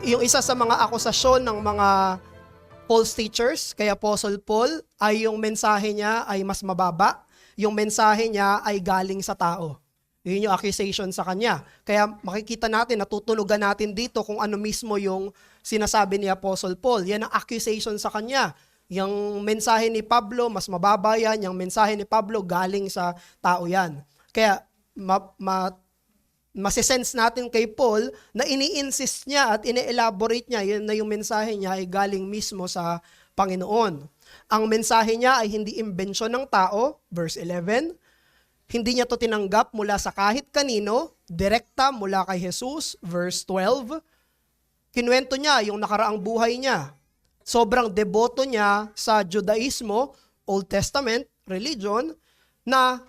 Yung isa sa mga akusasyon ng mga false teachers kay Apostle Paul ay yung mensahe niya ay mas mababa. Yung mensahe niya ay galing sa tao. Yun yung accusation sa kanya. Kaya makikita natin, natutulugan natin dito kung ano mismo yung sinasabi ni Apostle Paul. Yan ang accusation sa kanya. Yung mensahe ni Pablo, mas mababa yan. Yung mensahe ni Pablo, galing sa tao yan. Kaya masisense natin kay Paul na ini-insist niya at ini-elaborate niya yun na yung mensahe niya ay galing mismo sa Panginoon. Ang mensahe niya ay hindi imbensyon ng tao, verse 11. Hindi niya to tinanggap mula sa kahit kanino, direkta mula kay Jesus, verse 12. Kinuwento niya yung nakaraang buhay niya. Sobrang deboto niya sa Judaismo, Old Testament, religion, na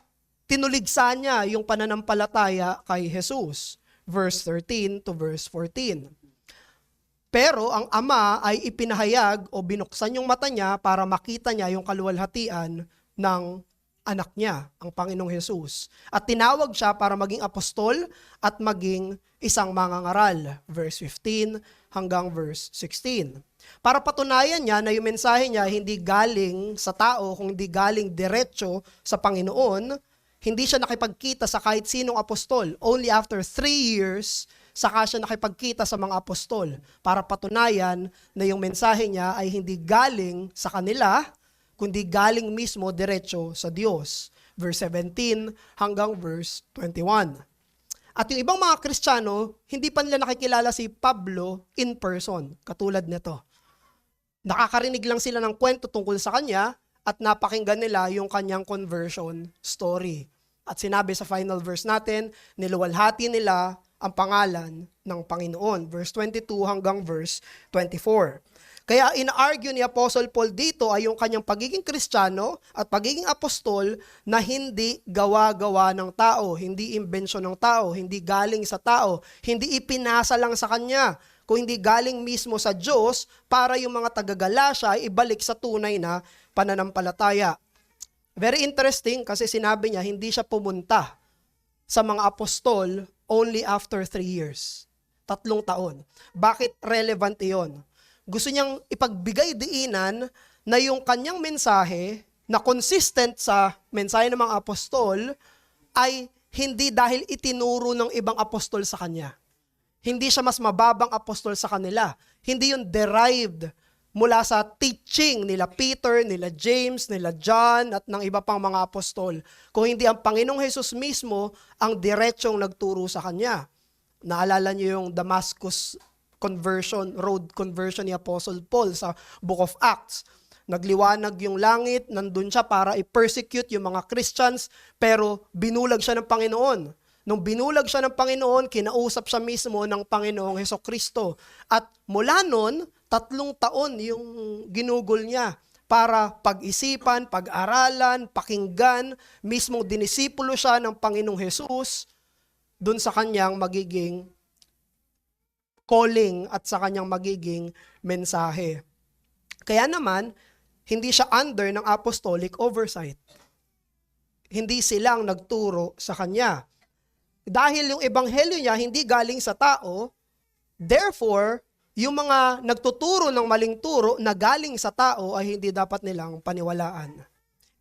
tinuligsa niya yung pananampalataya kay Jesus, verse 13 to verse 14. Pero ang ama ay ipinahayag o binuksan yung mata niya para makita niya yung kaluwalhatian ng anak niya, ang Panginoong Jesus. At tinawag siya para maging apostol at maging isang mangangaral, verse 15 hanggang verse 16. Para patunayan niya na yung mensahe niya hindi galing sa tao, kung hindi galing diretso sa Panginoon, hindi siya nakipagkita sa kahit sinong apostol. Only after 3 years, saka siya nakipagkita sa mga apostol para patunayan na yung mensahe niya ay hindi galing sa kanila, kundi galing mismo diretso sa Diyos. Verse 17 hanggang verse 21. At yung ibang mga Kristiyano, hindi pa nila nakikilala si Pablo in person, katulad nito. Nakakarinig lang sila ng kwento tungkol sa kanya at napakinggan nila yung kanyang conversion story. At sinabi sa final verse natin, niluwalhati nila ang pangalan ng Panginoon. Verse 22 hanggang verse 24. Kaya in-argue ni Apostle Paul dito ay yung kanyang pagiging Kristiyano at pagiging apostol na hindi gawa-gawa ng tao, hindi imbensyon ng tao, hindi galing sa tao, hindi ipinasa lang sa kanya, kung hindi galing mismo sa Diyos para yung mga taga-Galacia ay ibalik sa tunay na pananampalataya. Very interesting kasi sinabi niya hindi siya pumunta sa mga apostol only after 3 years. 3 taon. Bakit relevant iyon? Gusto niyang ipagbigay diinan na yung kanyang mensahe na consistent sa mensahe ng mga apostol ay hindi dahil itinuro ng ibang apostol sa kanya. Hindi siya mas mababang apostol sa kanila. Hindi yun derived mula sa teaching nila Peter, nila James, nila John, at ng iba pang mga apostol. Kung hindi ang Panginoong Jesus mismo ang diretsyong nagturo sa kanya. Naalala niyo yung Damascus road conversion ni Apostle Paul sa Book of Acts. Nagliwanag yung langit, nandun siya para i-persecute yung mga Christians, pero binulag siya ng Panginoon. Nung binulag siya ng Panginoon, kinausap siya mismo ng Panginoong Hesukristo. At mula nun, 3 taon yung ginugol niya para pag-isipan, pag-aralan, pakinggan, mismong dinisipulo siya ng Panginoong Jesus dun sa kanyang magiging calling at sa kanyang magiging mensahe. Kaya naman, hindi siya under ng apostolic oversight. Hindi silang nagturo sa kanya. Dahil yung ebanghelyo niya hindi galing sa tao, therefore, yung mga nagtuturo ng maling turo na galing sa tao ay hindi dapat nilang paniwalaan.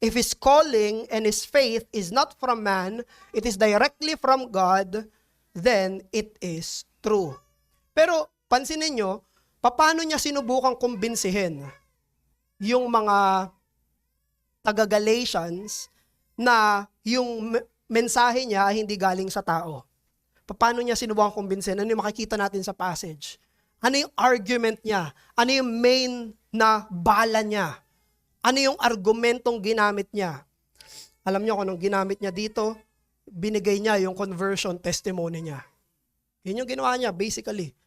If his calling and his faith is not from man, it is directly from God, then it is true. Pero pansinin nyo, paano niya sinubukang kumbinsihin yung mga taga-Galatians na yung mensahe niya ay hindi galing sa tao? Paano niya sinubukang kumbinsihin? Ano yung makikita natin sa passage? Ano yung argument niya? Ano yung main na bala niya? Ano yung argumentong ginamit niya? Alam niyo kung anong ginamit niya dito? Binigay niya yung conversion testimony niya. Yun yung ginawa niya, basically.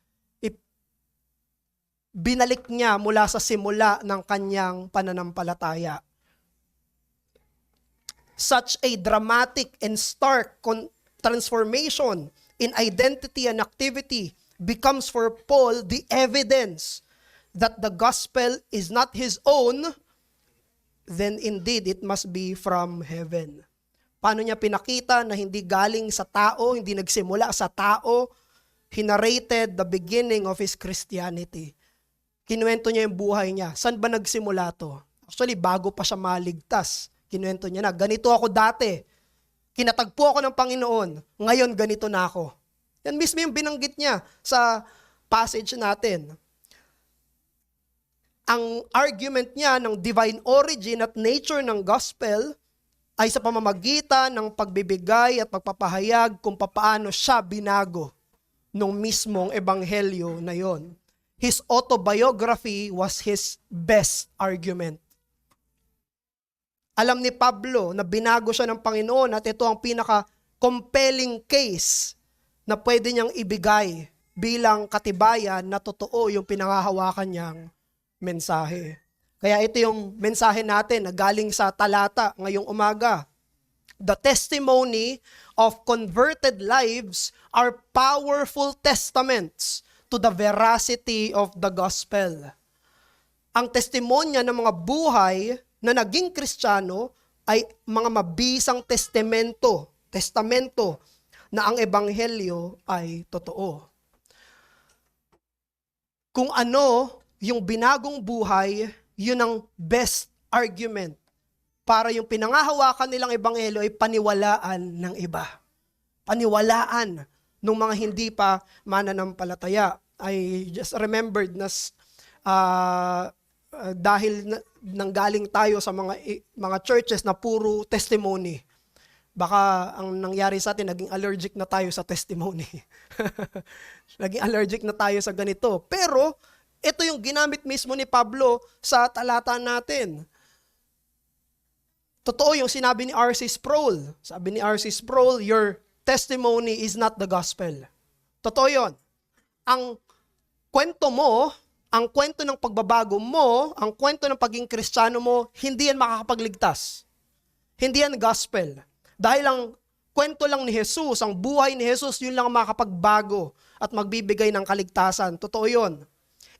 Binalik niya mula sa simula ng kanyang pananampalataya. Such a dramatic and stark transformation in identity and activity becomes for Paul the evidence that the gospel is not his own, then indeed it must be from heaven. Paano niya pinakita na hindi galing sa tao, hindi nagsimula sa tao, he narrated the beginning of his Christianity. Kinuwento niya yung buhay niya. Saan ba nagsimula to? Actually, bago pa siya maligtas, kinuwento niya na, ganito ako dati. Kinatagpo ako ng Panginoon. Ngayon, ganito na ako. Yan mismo yung binanggit niya sa passage natin. Ang argument niya ng divine origin at nature ng gospel ay sa pamamagitan ng pagbibigay at pagpapahayag kung papaano siya binago nung mismong ebanghelyo na yon. His autobiography was his best argument. Alam ni Pablo na binago siya ng Panginoon at ito ang pinaka-compelling case na pwede niyang ibigay bilang katibayan na totoo yung pinangahawakan niyang mensahe. Kaya ito yung mensahe natin na galing sa talata ngayong umaga. The testimony of converted lives are powerful testaments to the veracity of the gospel. Ang testimonya ng mga buhay na naging Kristiyano ay mga mabisang testamento na ang ebanghelyo ay totoo. Kung ano yung binagong buhay, yun ang best argument para yung pinangahawakan nilang ebanghelyo ay paniwalaan ng iba. Paniwalaan ng mga hindi pa mananampalataya. I just remembered na dahil nanggaling tayo sa mga churches na puro testimony. Baka ang nangyari sa atin, naging allergic na tayo sa testimony. Naging allergic na tayo sa ganito. Pero, ito yung ginamit mismo ni Pablo sa talata natin. Totoo yung sinabi ni R.C. Sproul. Sabi ni R.C. Sproul, your testimony is not the gospel. Totoo yun. Ang kwento mo, ang kwento ng pagbabago mo, ang kwento ng pagiging Kristiyano mo, hindi yan makakapagligtas. Hindi yan gospel. Dahil ang kwento lang ni Jesus, ang buhay ni Jesus, yun lang ang makakapagbago at magbibigay ng kaligtasan. Totoo yun.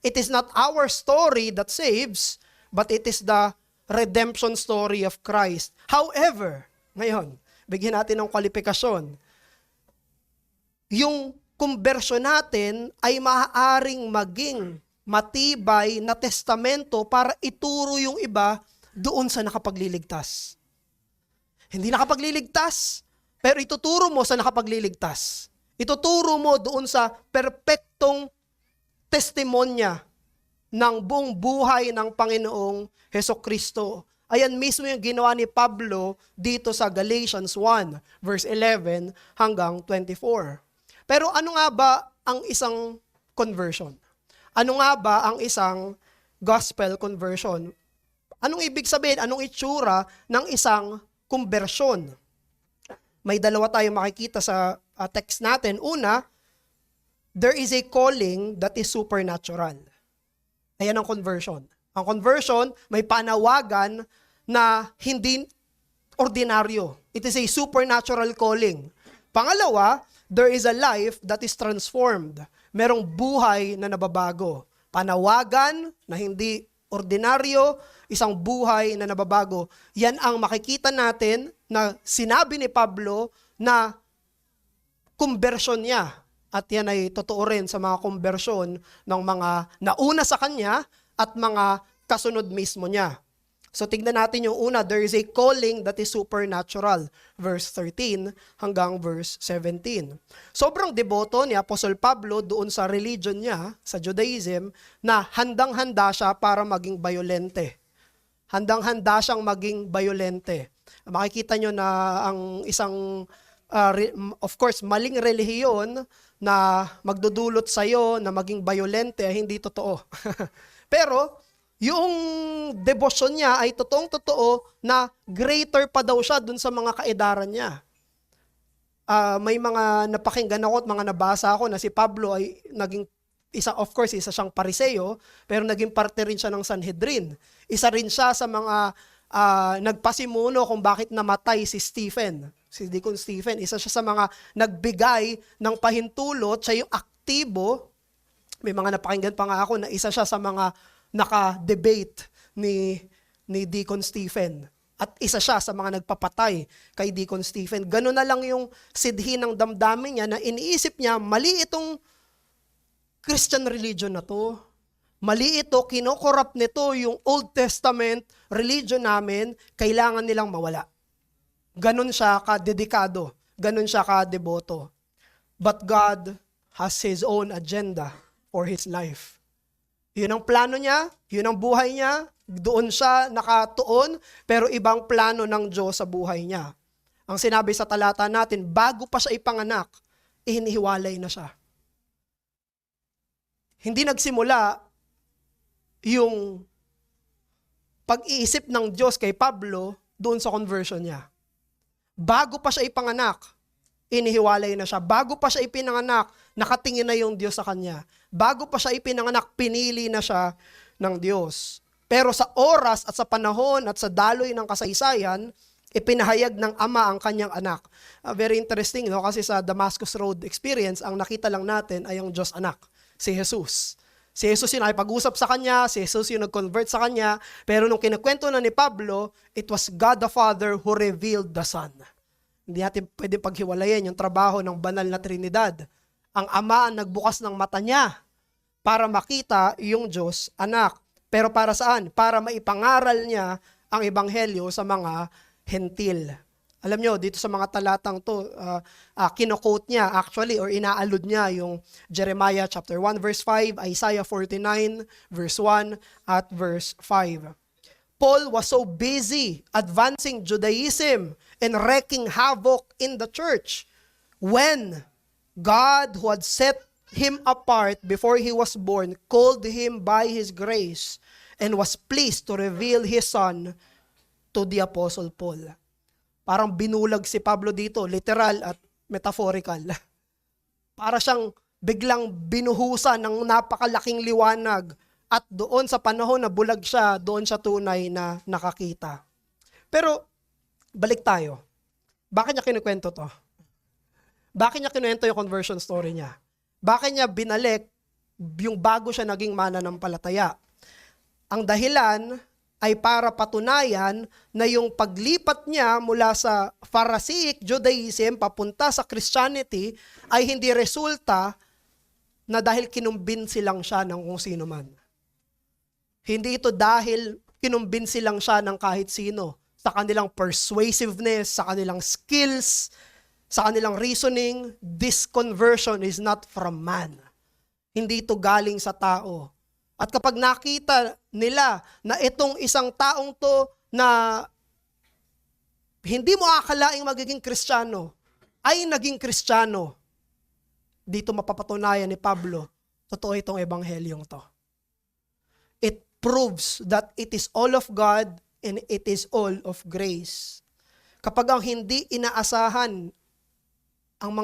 It is not our story that saves, but it is the redemption story of Christ. However, ngayon, bigyan natin ng kwalifikasyon. Yung konbersyon natin ay maaaring maging matibay na testamento para ituro yung iba doon sa nakapagliligtas. Hindi nakapagliligtas, pero ituturo mo sa nakapagliligtas. Ituturo mo doon sa perpektong testimonya ng buong buhay ng Panginoong Hesukristo. Ayan mismo yung ginawa ni Pablo dito sa Galatians 1, verse 11 hanggang 24. Pero ano nga ba ang isang conversion? Ano nga ba ang isang gospel conversion? Anong ibig sabihin? Anong itsura ng isang konbersyon? May dalawa tayong makikita sa text natin. Una, there is a calling that is supernatural. Ayan ang conversion. Ang conversion, may panawagan na hindi ordinaryo. It is a supernatural calling. Pangalawa, there is a life that is transformed. Merong buhay na nababago. Panawagan na hindi ordinaryo, isang buhay na nababago. Yan ang makikita natin na sinabi ni Pablo na konbersyon niya. At yan ay totoo rin sa mga konbersyon ng mga nauna sa kanya at mga kasunod mismo niya. So tignan natin yung una, there is a calling that is supernatural. Verse 13 hanggang verse 17. Sobrang deboto ni Apostol Pablo doon sa religion niya, sa Judaism, na handang-handa siya para maging bayolente. Handang-handa siyang maging bayolente. Makikita nyo na ang isang, of course, maling relihiyon na magdudulot sa'yo na maging bayolente ay hindi totoo. Pero, yung debosyon niya ay totoong-totoo na greater pa daw siya dun sa mga kaedaran niya. May mga napakinggan ako at mga nabasa ako na si Pablo ay naging, of course, isa siyang Pariseo, pero naging parte rin siya ng Sanhedrin. Isa rin siya sa mga nagpasimuno kung bakit namatay si Stephen. Si Deacon Stephen, isa siya sa mga nagbigay ng pahintulot, siya yung aktibo. May mga napakinggan pa nga ako na isa siya sa mga naka-debate ni Deacon Stephen. At isa siya sa mga nagpapatay kay Deacon Stephen. Gano'n na lang yung sidhi ng damdamin niya na iniisip niya, mali itong Christian religion na to. Mali ito, kinokorrupt nito yung Old Testament religion namin, kailangan nilang mawala. Ganon siya kadedikado, ganon siya kadeboto. But God has His own agenda for His life. Yun ang plano niya, yun ang buhay niya, doon siya nakatuon, pero ibang plano ng Diyos sa buhay niya. Ang sinabi sa talata natin, bago pa siya ipanganak, hinihiwalay na siya. Hindi nagsimula yung pag-iisip ng Diyos kay Pablo doon sa conversion niya. Bago pa siya ipanganak, inihiwalay na siya. Bago pa siya ipinanganak, nakatingin na yung Diyos sa kanya. Bago pa siya ipinanganak, pinili na siya ng Diyos. Pero sa oras at sa panahon at sa daloy ng kasaysayan, ipinahayag ng Ama ang kanyang anak. Very interesting, no? Kasi sa Damascus Road experience, ang nakita lang natin ay ang Diyos anak, si Jesus. Si Jesus yung nakipag-usap sa kanya, si Jesus yung nag-convert sa kanya, pero nung kinakwento na ni Pablo, it was God the Father who revealed the Son. Hindi natin pwede paghiwalayin yung trabaho ng banal na Trinidad. Ang Ama ang nagbukas ng mata niya para makita yung Diyos anak. Pero para saan? Para maipangaral niya ang ebanghelyo sa mga hentil. Alam nyo, dito sa mga talatang to, kino-quote niya actually or inaalud niya yung Jeremiah chapter 1 verse 5, Isaiah 49 verse 1 at verse 5. Paul was so busy advancing Judaism and wreaking havoc in the church when God, who had set him apart before he was born, called him by His grace and was pleased to reveal His Son to the Apostle Paul. Parang binulag si Pablo dito, literal at metaphorical. Para siyang biglang binuhusan ng napakalaking liwanag at doon sa panahon na bulag siya, doon siya tunay na nakakita. Pero, balik tayo. Bakit niya kinukwento to? Bakit niya kinuwento yung conversion story niya? Bakit niya binalik yung bago siya naging mananampalataya? Ang dahilan ay para patunayan na yung paglipat niya mula sa Pharisaic Judaism papunta sa Christianity ay hindi resulta na dahil kinumbinsi lang siya ng kung sino man. Hindi ito dahil kinumbinsi lang siya ng kahit sino sa kanilang persuasiveness, sa kanilang skills, sa kanilang reasoning. This conversion is not from man. Hindi ito galing sa tao. At kapag nakita nila na itong isang taong to na hindi mo akalaing magiging Kristiyano, ay naging Kristiyano, dito mapapatunayan ni Pablo, totoo itong ebanghelyong to. It proves that it is all of God and it is all of grace. Kapag ang mga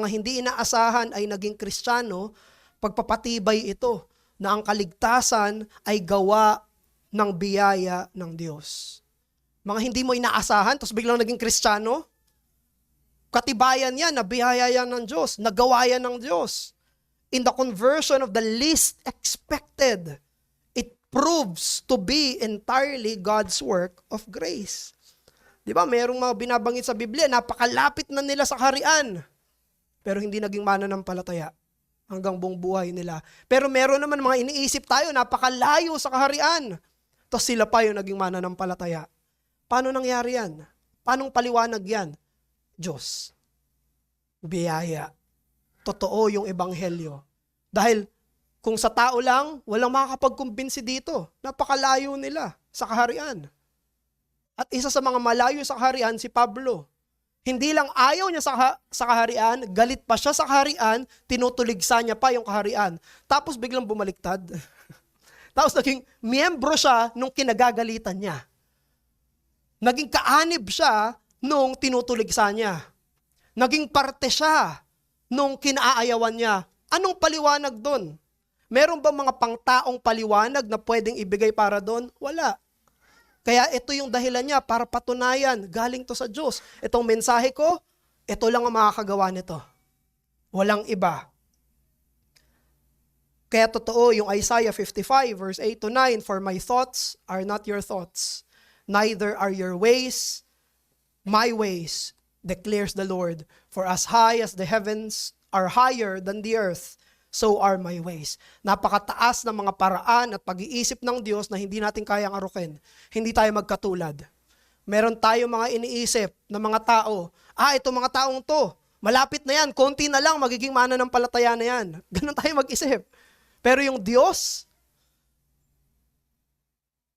hindi inaasahan ay naging Kristiyano, pagpapatibay ito na ang kaligtasan ay gawa ng biyaya ng Diyos. Mga hindi mo inaasahan, tapos biglang naging Kristiyano, katibayan yan, na biyaya yan ng Diyos, nagawa yan ng Diyos. In the conversion of the least expected, it proves to be entirely God's work of grace. Di ba, mayroong mga binabanggit sa Biblia, napakalapit na nila sa kaharian, pero hindi naging mananampalataya hanggang buong buhay nila. Pero meron naman mga iniisip tayo, napakalayo sa kaharian. Tapos sila pa yung naging mananampalataya. Paano nangyari yan? Paano paliwanag yan? Diyos. Biyaya. Totoo yung ebanghelyo. Dahil kung sa tao lang, walang makakapagkumbinsi dito. Napakalayo nila sa kaharian. At isa sa mga malayo sa kaharian, si Pablo. Hindi lang ayaw niya sa kaharian, galit pa siya sa kaharian, tinutuligsa niya pa yung kaharian. Tapos biglang bumaliktad. Tapos naging miyembro siya nung kinagagalitan niya. Naging kaanib siya nung tinutuligsa niya. Naging parte siya nung kinaayawan niya. Anong paliwanag doon? Meron ba mga pangtaong paliwanag na pwedeng ibigay para doon? Wala. Kaya ito yung dahilan niya para patunayan, galing to sa Diyos. Itong mensahe ko, ito lang ang makakagawa nito. Walang iba. Kaya totoo yung Isaiah 55 verse 8 to 9, "For my thoughts are not your thoughts, neither are your ways my ways, declares the Lord. For as high as the heavens are higher than the earth, so are my ways. Napakataas ng mga paraan at pag-iisip ng Diyos na hindi natin kayang arukin. Hindi tayo magkatulad. Meron tayo mga iniisip ng mga tao. Itong mga taong to, malapit na yan, konti na lang, magiging mananampalataya na yan. Ganun tayo mag-isip. Pero yung Diyos,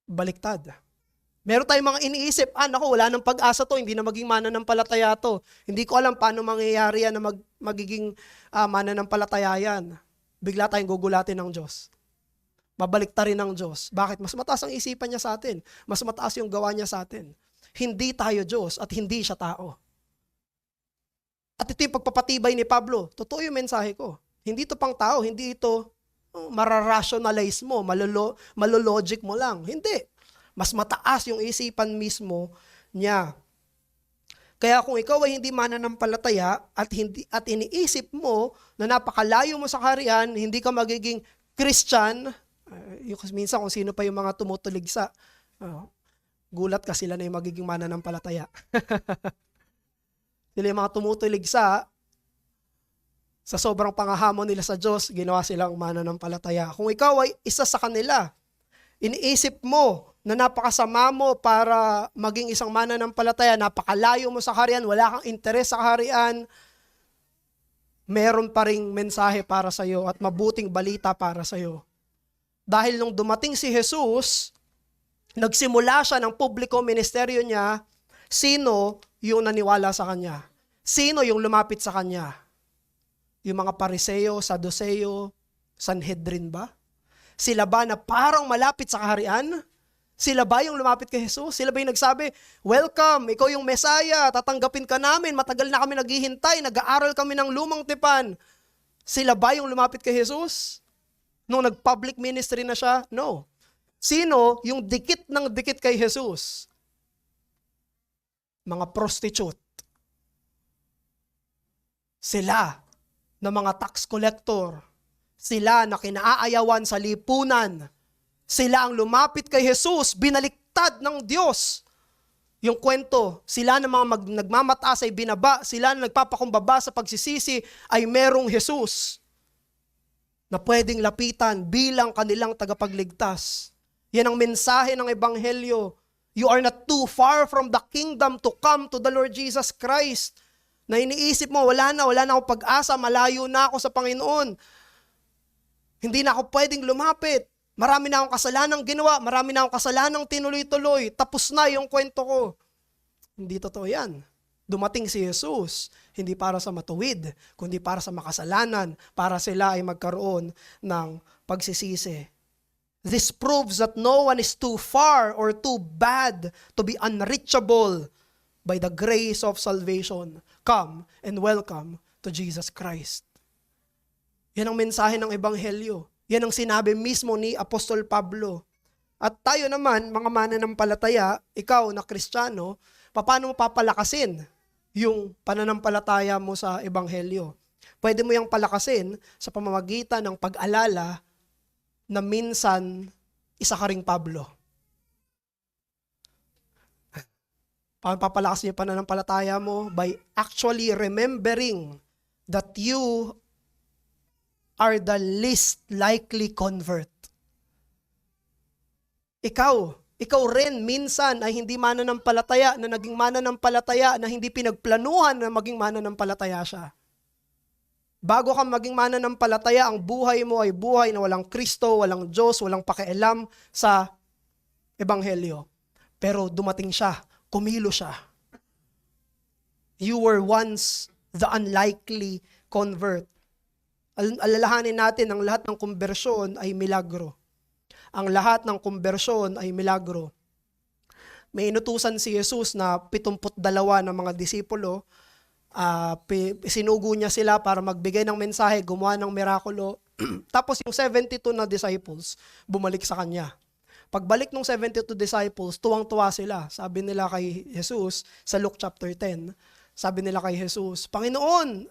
baliktad. Meron tayong mga iniisip, naku, wala nang pag-asa to, hindi na maging mananampalataya to. Hindi ko alam paano mangyayari yan na magiging mananampalataya yan. Bigla tayong gugulatin ng Diyos. Babaliktarin ng Diyos. Bakit? Mas mataas ang isipan niya sa atin. Mas mataas yung gawa niya sa atin. Hindi tayo Diyos at hindi siya tao. At ito yung pagpapatibay ni Pablo. Totoo yung mensahe ko. Hindi ito pang tao, hindi ito mararationalize mo, malologic mo lang. Hindi. Mas mataas yung isipan mismo niya. Kaya kung ikaw ay hindi mananampalataya at iniisip mo na napakalayo mo sa kaharian, hindi ka magiging Christian, minsan kung sino pa yung mga tumutulig sa, gulat ka sila na yung magiging mananampalataya. Sila yung mga tumutulig sa sobrang pangahamon nila sa Diyos, ginawa silang mananampalataya. Kung ikaw ay isa sa kanila, iniisip mo na napakasama mo para maging isang mananampalataya, napakalayo mo sa kaharian, wala kang interes sa kaharian, meron pa ring mensahe para sa iyo at mabuting balita para sa iyo. Dahil nung dumating si Jesus, nagsimula siya ng publiko ministeryo niya, sino yung naniwala sa kanya? Sino yung lumapit sa kanya? Yung mga Pariseo, Saduseo, Sanhedrin ba? Sila ba na parang malapit sa kaharian? Sila ba yung lumapit kay Jesus? Sila ba yung nagsabi, welcome, ikaw yung Messiah, tatanggapin ka namin, matagal na kami naghihintay, nag-aaral kami ng lumang tipan. Sila ba yung lumapit kay Jesus? Nung nag-public ministry na siya? No. Sino yung dikit ng dikit kay Jesus? Mga prostitute. Sila na mga tax collector. Sila na kinaayawan sa lipunan. Sila ang lumapit kay Jesus, binaliktad ng Diyos. Yung kwento, sila na mga nagmamataas ay binaba, sila na nagpapakumbaba sa pagsisisi ay merong Jesus na pwedeng lapitan bilang kanilang tagapagligtas. Yan ang mensahe ng Ebanghelyo. You are not too far from the kingdom to come to the Lord Jesus Christ. Na iniisip mo, wala na akong pag-asa, malayo na ako sa Panginoon. Hindi na ako pwedeng lumapit. Marami na akong kasalanang ginawa, marami na akong kasalanang tinuloy-tuloy. Tapos na yung kwento ko. Hindi totoo yan. Dumating si Jesus, hindi para sa matuwid, kundi para sa makasalanan, para sila ay magkaroon ng pagsisisi. This proves that no one is too far or too bad to be unreachable by the grace of salvation. Come and welcome to Jesus Christ. Yan ang mensahe ng Ebanghelyo. Yan ang sinabi mismo ni Apostol Pablo. At tayo naman, mga mananampalataya, ikaw na Kristiyano, paano mo papalakasin yung pananampalataya mo sa Ebanghelyo? Pwede mo yung palakasin sa pamamagitan ng pag-alala na minsan isa ka ring Pablo. Paano papalakasin yung pananampalataya mo? By actually remembering that you are the least likely convert. Ikaw rin minsan ay hindi mananampalataya na naging mananampalataya na hindi pinagplanuhan na maging mananampalataya siya. Bago ka maging mananampalataya, ang buhay mo ay buhay na walang Kristo, walang Diyos, walang pakialam sa Ebanghelyo. Pero dumating siya, kumilo siya. You were once the unlikely convert. Alalahanin natin, ang lahat ng konbersyon ay milagro. Ang lahat ng konbersyon ay milagro. May inutusan si Jesus na 72 ng mga disipulo. Sinugo niya sila para magbigay ng mensahe, gumawa ng mirakulo. Tapos yung 72 na disciples, bumalik sa kanya. Pagbalik ng 72 disciples, tuwang-tuwa sila. Sabi nila kay Jesus, sa Luke chapter 10, sabi nila kay Jesus, Panginoon,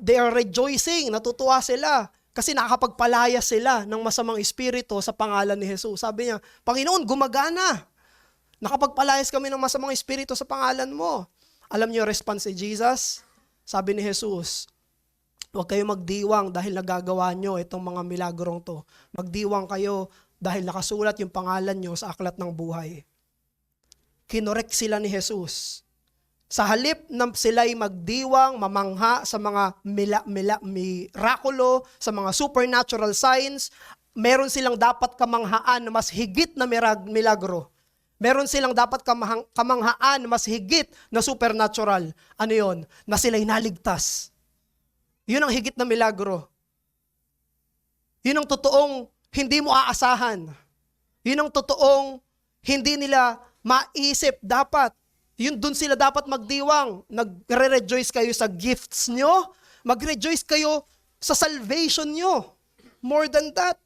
they are rejoicing, natutuwa sila. Kasi nakakapagpalaya sila ng masamang espiritu sa pangalan ni Jesus. Sabi niya, Panginoon, gumagana. Nakapagpalayas kami ng masamang espiritu sa pangalan mo. Alam niyo yung response ni Jesus? Sabi ni Jesus, Huwag kayo magdiwang dahil nagagawa nyo itong mga milagrong to. Magdiwang kayo dahil nakasulat yung pangalan nyo sa aklat ng buhay. Kinorek sila ni Jesus. Sa halip na sila'y magdiwang, mamangha sa mga mirakulo, sa mga supernatural signs, meron silang dapat kamanghaan na mas higit na milagro. Meron silang dapat kamanghaan na mas higit na supernatural. Ano yon? Na sila'y naligtas. Yun ang higit na milagro. Yun ang totoong hindi mo aasahan. Yun ang totoong hindi nila maisip dapat. Yun dun sila dapat magdiwang. Nagre-rejoice kayo sa gifts nyo. Mag-rejoice kayo sa salvation nyo. More than that.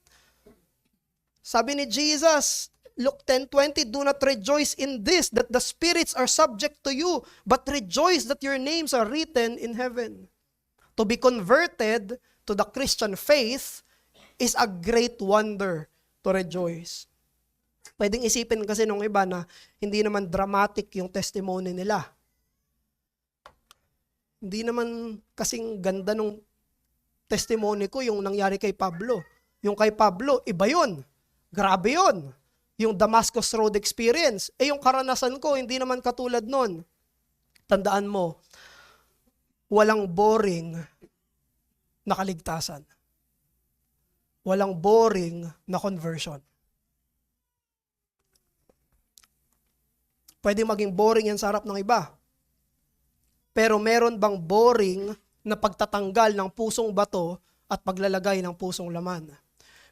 Sabi ni Jesus, Luke 10:20, do not rejoice in this, that the spirits are subject to you, but rejoice that your names are written in heaven. To be converted to the Christian faith is a great wonder to rejoice. Pwedeng isipin kasi nung iba na hindi naman dramatic yung testimony nila. Hindi naman kasing ganda nung testimony ko yung nangyari kay Pablo. Yung kay Pablo, iba yun. Grabe yun. Yung Damascus Road experience. Yung karanasan ko, hindi naman katulad nun. Tandaan mo, walang boring na kaligtasan. Walang boring na conversion. Pwede maging boring yan sa harap ng iba. Pero meron bang boring na pagtatanggal ng pusong bato at paglalagay ng pusong laman?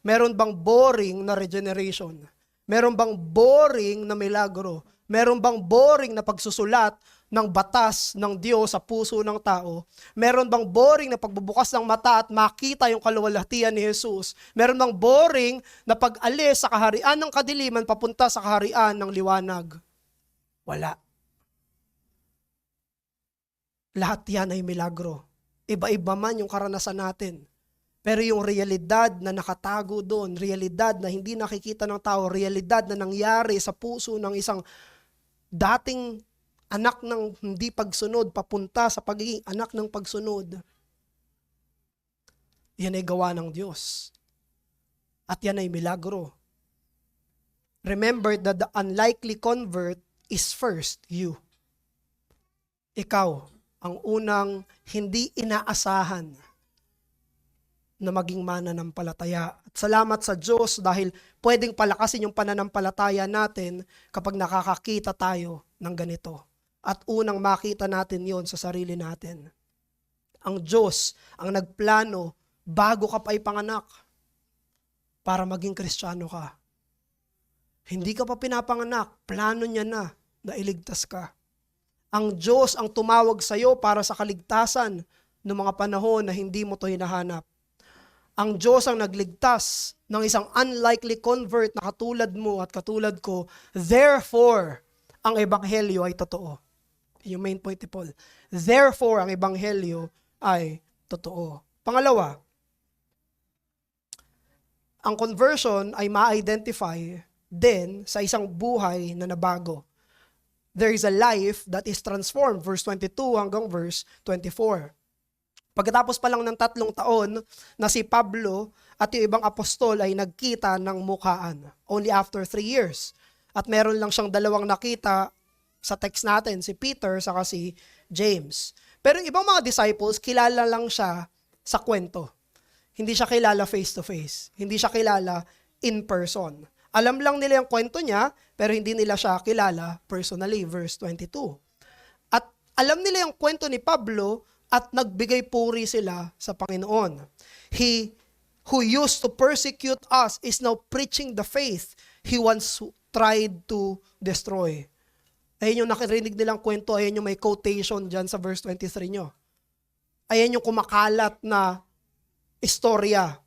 Meron bang boring na regeneration? Meron bang boring na milagro? Meron bang boring na pagsusulat ng batas ng Diyos sa puso ng tao? Meron bang boring na pagbubukas ng mata at makita yung kaluwalhatian ni Jesus? Meron bang boring na pag-alis sa kaharian ng kadiliman papunta sa kaharian ng liwanag? Wala. Lahat yan ay milagro. Iba-iba man yung karanasan natin. Pero yung realidad na nakatago doon, realidad na hindi nakikita ng tao, realidad na nangyari sa puso ng isang dating anak ng hindi pagsunod, papunta sa pagiging anak ng pagsunod. Yan ay gawa ng Diyos. At yan ay milagro. Remember that the unlikely convert is first you. Ikaw ang unang hindi inaasahan na maging mananampalataya. At salamat sa Diyos dahil pwedeng palakasin yung pananampalataya natin kapag nakakakita tayo ng ganito. At unang makita natin yon sa sarili natin. Ang Diyos ang nagplano bago ka pa ipanganak para maging Kristiyano ka. Hindi ka pa pinapanganak, plano niya na iligtas ka. Ang Diyos ang tumawag sa iyo para sa kaligtasan ng mga panahon na hindi mo to hinahanap. Ang Diyos ang nagligtas ng isang unlikely convert na katulad mo at katulad ko. Therefore, ang ebanghelyo ay totoo. Yung main point ni Paul. Therefore, ang ebanghelyo ay totoo. Pangalawa, ang conversion ay ma-identify din sa isang buhay na nabago. There is a life that is transformed. Verse 22 hanggang verse 24. Pagkatapos pa lang ng 3 taon na si Pablo at yung ibang apostol ay nagkita ng mukhaan. Only after 3 years. At meron lang siyang 2 nakita sa text natin, si Peter saka si James. Pero yung ibang mga disciples, kilala lang siya sa kwento. Hindi siya kilala face to face. Hindi siya kilala in person. Alam lang nila yung kwento niya, pero hindi nila siya kilala personally. Verse 22. At alam nila yung kwento ni Pablo at nagbigay puri sila sa Panginoon. He who used to persecute us is now preaching the faith he once tried to destroy. Ayan yung nakirinig nilang kwento, ayan yung may quotation dyan sa verse 23 nyo. Ayan yung kumakalat na istorya.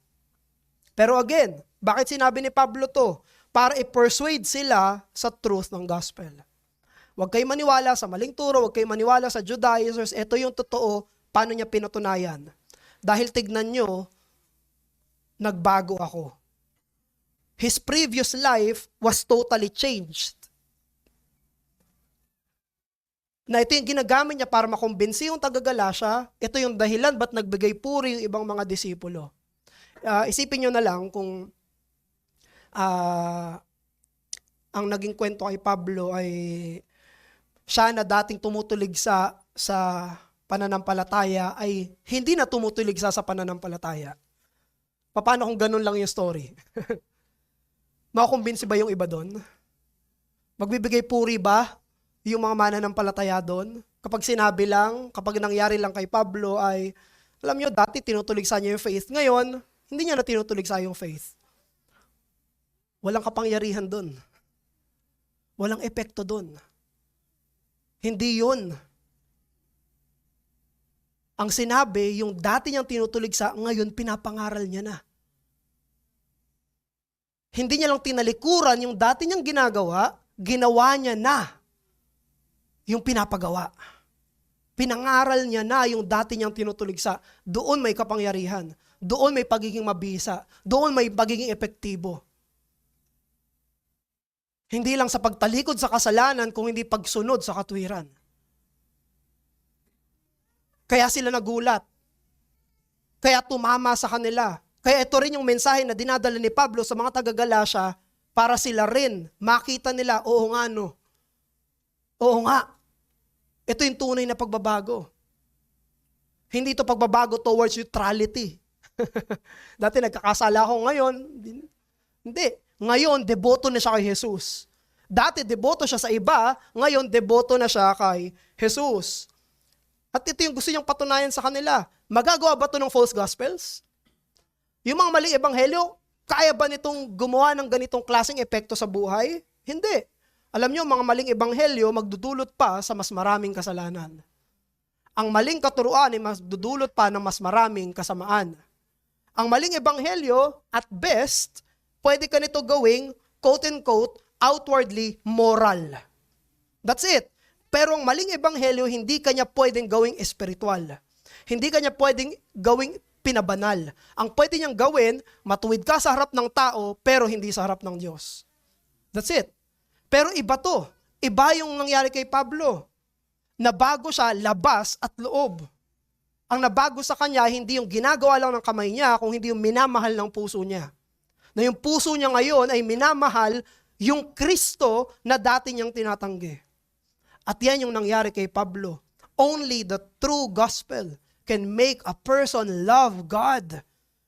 Pero again, bakit sinabi ni Pablo to? Para i-persuade sila sa truth ng gospel. Huwag kayo maniwala sa maling turo, huwag kayo maniwala sa Judaizers. Ito yung totoo, paano niya pinatunayan. Dahil tignan nyo, nagbago ako. His previous life was totally changed. Na ito yung ginagamit niya para makumbinsi yung taga-Galasya. Ito yung dahilan ba't nagbigay puri yung ibang mga disipulo. Isipin nyo na lang kung ang naging kwento kay Pablo ay siya na dating tumutulig sa pananampalataya ay hindi na tumutulig sa pananampalataya. Paano kung ganun lang yung story? Makukumbinsi ba yung iba doon? Magbibigay puri ba yung mga mananampalataya doon? Kapag sinabi lang, kapag nangyari lang kay Pablo ay, alam nyo, dati tinutulig sa niya yung faith. Ngayon, hindi niya na tinutulig sa yung faith. Walang kapangyarihan doon. Walang epekto doon. Hindi yun. Ang sinabi, yung dati niyang tinutulig sa, ngayon pinapangaral niya na. Hindi niya lang tinalikuran yung dati niyang ginagawa, ginawa niya na yung pinapagawa. Pinangaral niya na yung dati niyang tinutulig sa, doon may kapangyarihan, doon may pagiging mabisa, doon may pagiging epektibo. Hindi lang sa pagtalikod sa kasalanan, kung hindi pagsunod sa katwiran. Kaya sila nagulat. Kaya tumama sa kanila. Kaya ito rin yung mensahe na dinadala ni Pablo sa mga taga-Galasya para sila rin makita nila, oo nga no. Oo nga. Ito yung tunay na pagbabago. Hindi ito pagbabago towards neutrality. Dati nagkakasala ako ngayon. Hindi. Ngayon, deboto na siya kay Jesus. Dati, deboto siya sa iba. Ngayon, deboto na siya kay Jesus. At ito yung gusto niyang patunayan sa kanila. Magagawa ba ito ng false gospels? Yung mga maling ebanghelyo, kaya ba nitong gumawa ng ganitong klaseng epekto sa buhay? Hindi. Alam niyo, mga maling ebanghelyo magdudulot pa sa mas maraming kasalanan. Ang maling katuruan ay magdudulot pa ng mas maraming kasamaan. Ang maling ebanghelyo, at best, pwede ka nito gawing, quote-unquote, outwardly moral. That's it. Pero ang maling ebanghelyo, hindi kanya pwedeng gawing espiritual. Hindi kanya pwedeng gawing pinabanal. Ang pwede niyang gawin, matuwid ka sa harap ng tao, pero hindi sa harap ng Diyos. That's it. Pero iba to. Iba yung nangyari kay Pablo. Nabago siya labas at loob. Ang nabago sa kanya, hindi yung ginagawa lang ng kamay niya, kung hindi yung minamahal ng puso niya. Na yung puso niya ngayon ay minamahal yung Kristo na dati niyang tinatanggi. At yan yung nangyari kay Pablo. Only the true gospel can make a person love God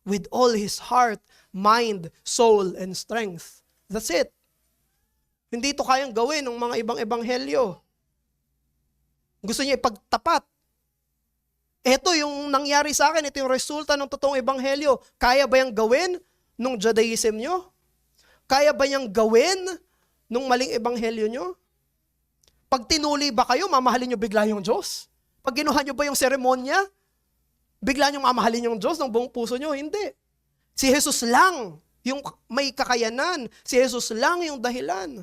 with all his heart, mind, soul, and strength. That's it. Hindi ito kayang gawin ng mga ibang ebanghelyo. Gusto niya ipagtapat. Ito yung nangyari sa akin, ito yung resulta ng totoong ebanghelyo. Kaya ba yung gawin nung Judaism nyo? Kaya ba yung gawin nung maling ebanghelyo nyo? Pag tinuli ba kayo, mamahalin nyo bigla yung Diyos? Pag ginuha nyo ba yung seremonya, bigla nyo mamahalin yung Diyos ng buong puso nyo? Hindi. Si Jesus lang yung may kakayanan. Si Jesus lang yung dahilan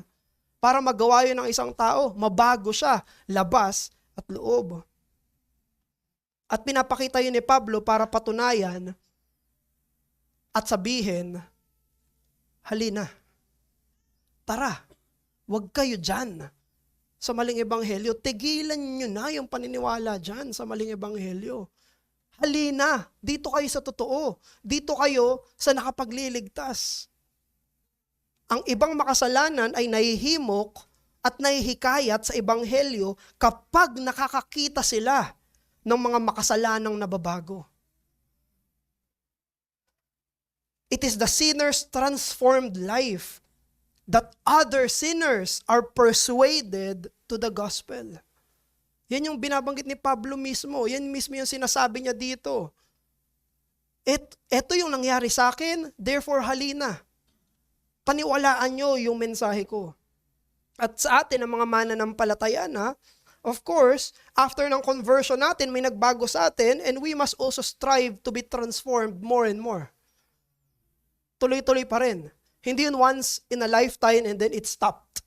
para magawa yun ng isang tao. Mabago siya, labas at loob. At pinapakita yun ni Pablo para patunayan at sabihin, halina, tara, wag kayo dyan sa maling ebanghelyo. Tigilan nyo na yung paniniwala dyan sa maling ebanghelyo. Halina, dito kayo sa totoo. Dito kayo sa nakapagliligtas. Ang ibang makasalanan ay nahihimok at nahihikayat sa ebanghelyo kapag nakakakita sila ng mga makasalanang nababago. It is the sinner's transformed life that other sinners are persuaded to the gospel. Yan yung binabanggit ni Pablo mismo. Yan mismo yung sinasabi niya dito. Ito yung nangyari sa akin, therefore halina. Paniwalaan nyo yung mensahe ko. At sa atin, ang mga mananampalataya na, of course, after ng conversion natin, may nagbago sa atin, and we must also strive to be transformed more and more. Tuloy-tuloy pa rin. Hindi yun once in a lifetime and then it stopped.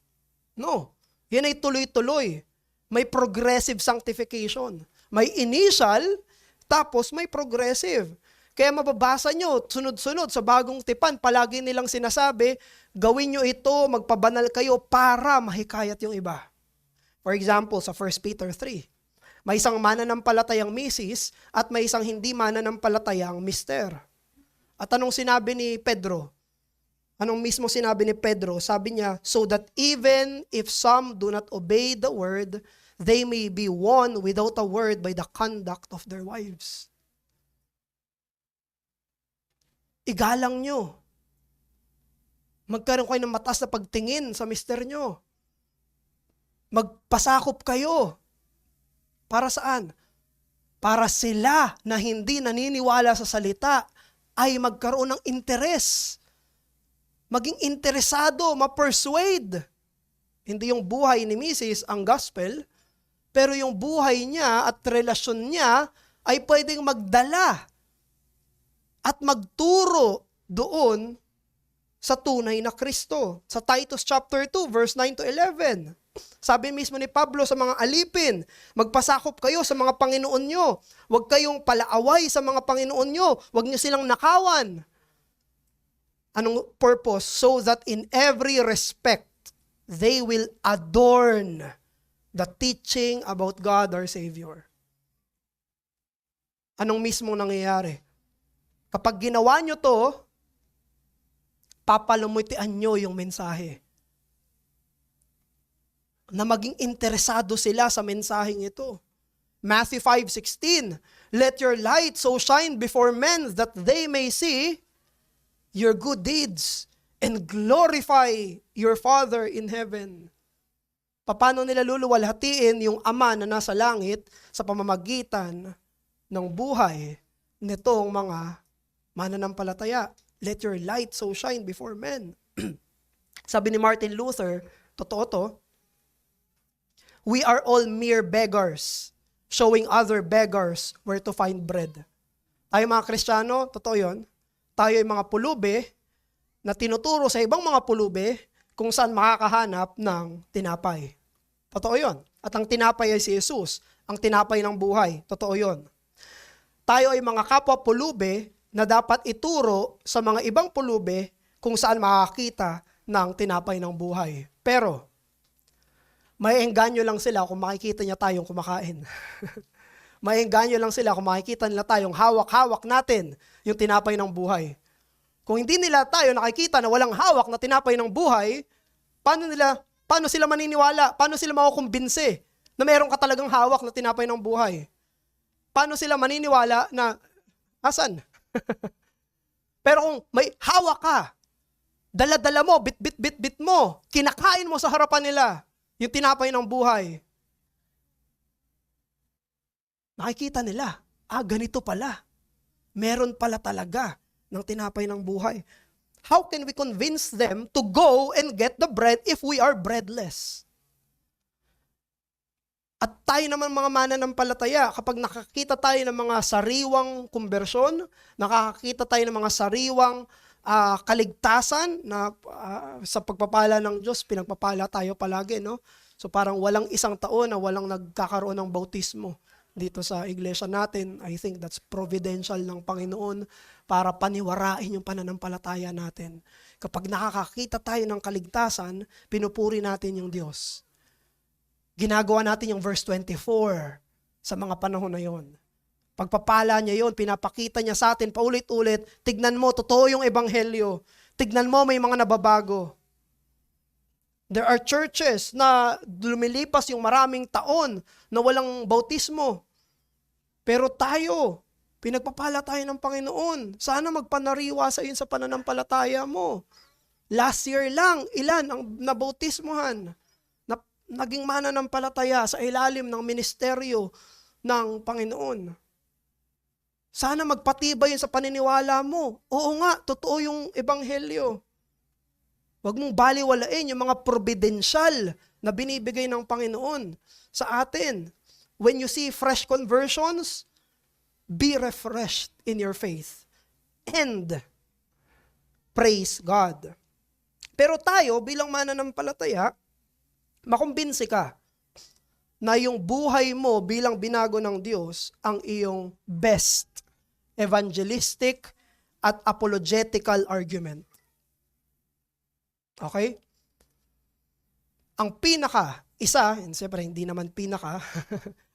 No. Yan ay tuloy-tuloy. May progressive sanctification. May initial, tapos may progressive. Kaya mababasa nyo, sunod-sunod sa bagong tipan, palagi nilang sinasabi, gawin nyo ito, magpabanal kayo para mahikayat yung iba. For example, sa 1 Peter 3, may isang mananampalatayang misis at may isang hindi mananampalatayang mister. At anong sinabi ni Pedro? Anong mismo sinabi ni Pedro? Sabi niya, so that even if some do not obey the word, they may be won without a word by the conduct of their wives. Igalang nyo. Magkaroon kayo ng mataas na pagtingin sa mister nyo. Magpasakop kayo. Para saan? Para sila na hindi naniniwala sa salita ay magkaroon ng interes. Maging interesado, ma-persuade. Hindi yung buhay ni Mrs. ang gospel, pero yung buhay niya at relasyon niya ay pwedeng magdala at magturo doon sa tunay na Kristo. Sa Titus chapter 2, verse 9 to 11. Sabi mismo ni Pablo sa mga alipin, magpasakop kayo sa mga Panginoon nyo. Huwag kayong palaaway sa mga Panginoon nyo. Huwag nyo silang nakawan. Anong purpose? So that in every respect, they will adorn the teaching about God our Savior. Anong mismo nangyayari? Kapag ginawa nyo to, papalumutian nyo yung mensahe. Na maging interesado sila sa mensaheng ito. Matthew 5:16, let your light so shine before men that they may see your good deeds and glorify your Father in heaven. Paano nila luluwalhatiin yung Ama na nasa langit sa pamamagitan ng buhay nitong mga mananampalataya? Let your light so shine before men. Sabi ni Martin Luther, totoo to, we are all mere beggars, showing other beggars where to find bread. Tayo mga Kristiyano, totoo yun, tayo ay mga pulubi na tinuturo sa ibang mga pulubi kung saan makakahanap ng tinapay. Totoo yun. At ang tinapay ay si Jesus, ang tinapay ng buhay. Totoo yun. Tayo ay mga kapwa pulubi na dapat ituro sa mga ibang pulubi kung saan makakita ng tinapay ng buhay. Pero, may engganyo lang sila kung makikita niya tayong kumakain. May engganyo lang sila kung makikita nila tayong hawak-hawak natin yung tinapay ng buhay. Kung hindi nila tayo nakikita na walang hawak na tinapay ng buhay, paano sila maniniwala? Paano sila makukumbinse na meron ka talagang hawak na tinapay ng buhay? Paano sila maniniwala na, asan? Pero kung may hawak ka, dala-dala mo, bit mo, kinakain mo sa harapan nila, yung tinapay ng buhay. Nakikita nila, ganito pala. Meron pala talaga ng tinapay ng buhay. How can we convince them to go and get the bread if we are breadless? At tayo naman mga mananampalataya, kapag nakakita tayo ng mga sariwang konbersyon, nakakita tayo ng mga sariwang kaligtasan na sa pagpapala ng Diyos, pinagpapala tayo palagi, no? So parang walang isang taon na walang nagkakaroon ng bautismo dito sa iglesia natin. I think that's providential ng Panginoon para paniwarain yung pananampalataya natin. Kapag nakakakita tayo ng kaligtasan, pinupuri natin yung Diyos. Ginagawa natin yung verse 24 sa mga panahon na yon. Pagpapala niya yon, pinapakita niya sa atin paulit-ulit, tignan mo, totoo yung ebanghelyo. Tignan mo, may mga nababago. There are churches na lumilipas yung maraming taon na walang bautismo. Pero tayo, pinagpapala tayo ng Panginoon. Sana magpanariwa sa iyo sa pananampalataya mo. Last year lang, ilan ang nabautismohan? Naging mananampalataya sa ilalim ng ministeryo ng Panginoon. Sana magpatibay yun sa paniniwala mo. Oo nga, totoo yung ebanghelyo. Huwag mong baliwalain yung mga providensyal na binibigay ng Panginoon sa atin. When you see fresh conversions, be refreshed in your faith. And praise God. Pero tayo, bilang mananampalataya, makumbinsi ka na yung buhay mo bilang binago ng Diyos ang iyong best evangelistic at apologetical argument. Okay? Ang pinaka isa, and siyempre hindi naman pinaka,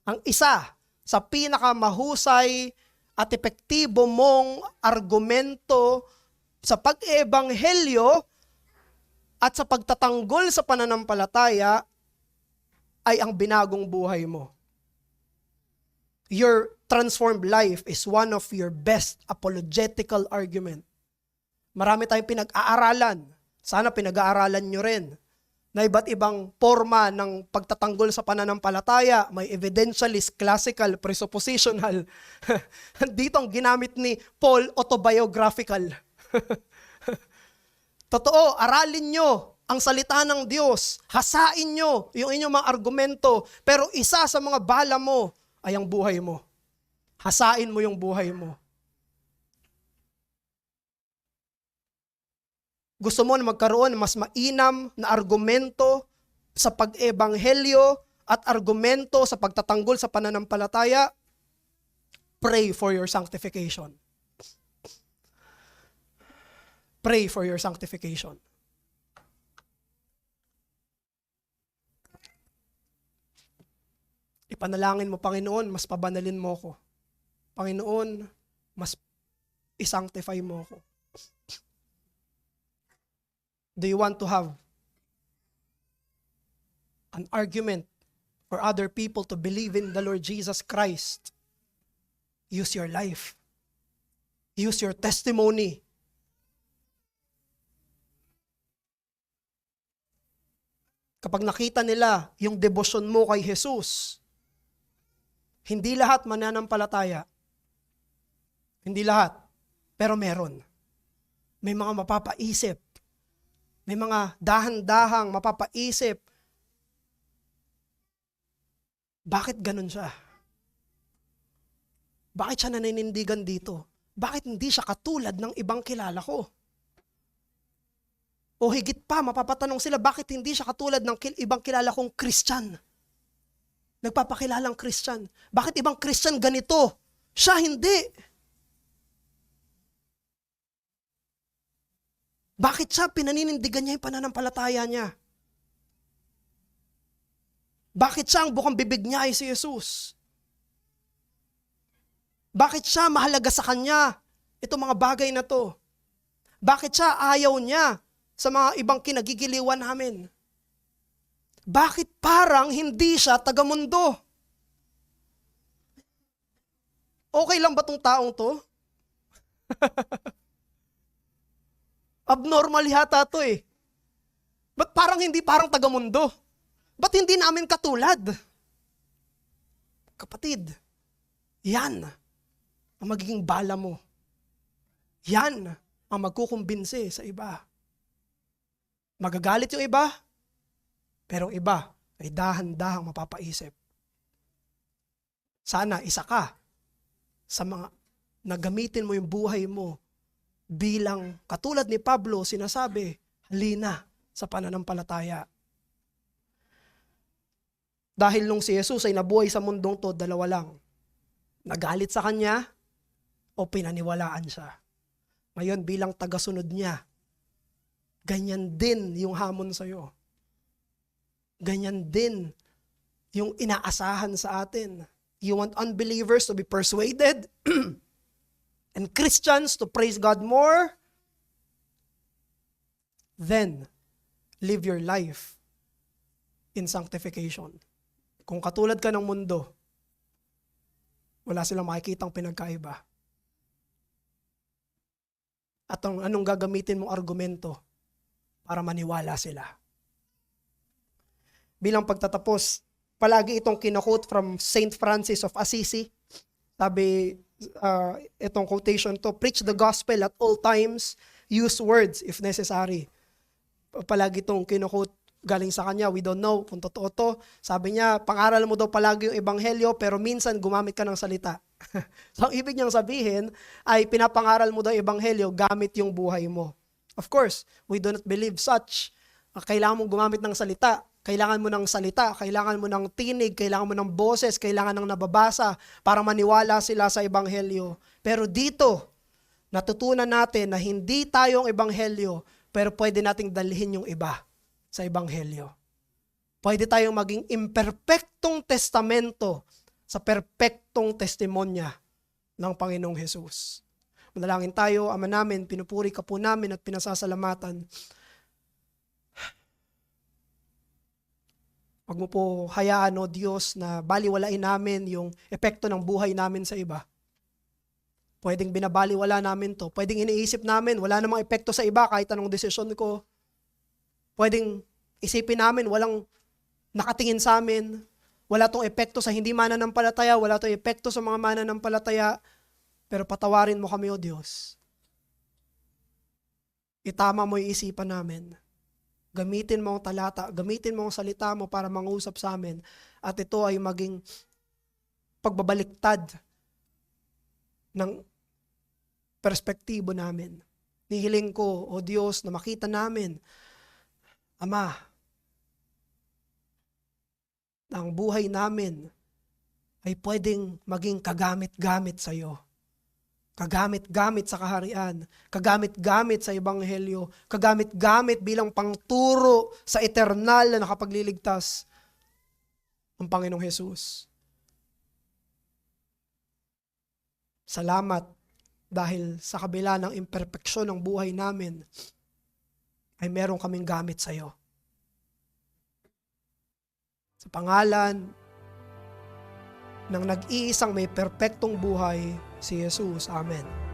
ang isa sa pinakamahusay at epektibo mong argumento sa pag-ebanghelyo at sa pagtatanggol sa pananampalataya ay ang binagong buhay mo. Your transformed life is one of your best apologetical argument. Marami tayong pinag-aaralan. Sana pinag-aaralan nyo rin na iba't ibang forma ng pagtatanggol sa pananampalataya. May evidentialist, classical, presuppositional. Dito ang ginamit ni Paul, autobiographical. Totoo, aralin nyo ang salita ng Diyos. Hasain nyo yung inyong mga argumento. Pero isa sa mga bala mo ay ang buhay mo. Hasain mo yung buhay mo. Gusto mo na magkaroon ng mas mainam na argumento sa pag-ebanghelyo at argumento sa pagtatanggol sa pananampalataya? Pray for your sanctification. Pray for your sanctification. Ipanalangin mo, Panginoon, mas pabanalin mo ko. Panginoon, mas isanctify mo ko. Do you want to have an argument for other people to believe in the Lord Jesus Christ? Use your life. Use your testimony. Kapag nakita nila yung devotion mo kay Jesus, hindi lahat mananampalataya. Hindi lahat. Pero meron. May mga mapapaisip. May mga dahan-dahang mapapaisip. Bakit ganun siya? Bakit siya naninindigan dito? Bakit hindi siya katulad ng ibang kilala ko? O higit pa, mapapatanong sila, bakit hindi siya katulad ng ibang kilala kong Christian? Nagpapakilalang Christian. Bakit ibang Christian ganito? Siya hindi. Bakit siya pinaninindigan niya yung pananampalataya niya? Bakit siya ang bukang bibig niya ay si Jesus? Bakit siya mahalaga sa kanya itong mga bagay na to? Bakit siya ayaw niya sa mga ibang kinagigiliwan namin? Bakit parang hindi siya tagamundo? Okay lang ba tong taong to? Abnormal yata to eh. Ba't parang hindi parang tagamundo? Ba't hindi namin katulad? Kapatid, yan ang magiging bala mo. Yan ang magkukumbinse sa iba. Magagalit yung iba, pero iba ay dahan-dahang mapapaisip. Sana isa ka sa mga nagamitin mo yung buhay mo bilang katulad ni Pablo, sinasabi, halina sa pananampalataya. Dahil nung si Jesus ay nabuhay sa mundong to, dalawa lang. Nagalit sa kanya o pinaniwalaan siya. Ngayon bilang tagasunod niya, ganyan din yung hamon sa'yo. Ganyan din yung inaasahan sa atin. You want unbelievers to be persuaded? And Christians to praise God more, then live your life in sanctification. Kung katulad ka ng mundo, wala silang makikitang pinagkaiba. At anong gagamitin mong argumento para maniwala sila. Bilang pagtatapos, palagi itong kinoquote from Saint Francis of Assisi. Sabi, itong quotation to, preach the gospel at all times, use words if necessary. Palagi itong kinoquote galing sa kanya, we don't know kung totoo to. Sabi niya, pangaral mo daw palagi yung ebanghelyo, pero minsan gumamit ka ng salita. So ang ibig niyang sabihin ay pinapangaral mo daw yung ebanghelyo gamit yung buhay mo. Of course, we do not believe such. Kailangan mong gumamit ng salita. Kailangan mo ng salita, kailangan mo ng tinig, kailangan mo ng boses, kailangan ng nababasa para maniwala sila sa ebanghelyo. Pero dito, natutunan natin na hindi tayong ebanghelyo, pero pwede nating dalhin yung iba sa ebanghelyo. Pwede tayong maging imperpektong testamento sa perpektong testimonya ng Panginoong Hesus. Manalangin tayo, Ama namin, pinupuri ka po namin at pinasasalamatan. Huwag mo po hayaan, O Diyos, na baliwalain namin yung epekto ng buhay namin sa iba. Pwedeng binabaliwala namin to. Pwedeng iniisip namin, wala namang epekto sa iba kahit anong desisyon ko. Pwedeng isipin namin, walang nakatingin sa amin. Wala tong epekto sa hindi mananampalataya, wala tong epekto sa mga mananampalataya. Pero patawarin mo kami, O Diyos. Itama mo yung isipan namin. Gamitin mo ang talata, gamitin mo ang salita mo para mangusap sa amin. At ito ay maging pagbabaliktad ng perspektibo namin. Nihiling ko, O Diyos, na makita namin, Ama, na ang buhay namin ay pwedeng maging kagamit-gamit sa iyo. Kagamit-gamit sa kaharian, kagamit-gamit sa ebanghelyo, kagamit-gamit bilang pangturo sa eternal na nakapagliligtas ang Panginoong Hesus. Salamat dahil sa kabila ng imperpeksyon ng buhay namin, ay meron kaming gamit sa iyo. Sa pangalan ng nag-iisang may perpektong buhay, si Jesus. Amen.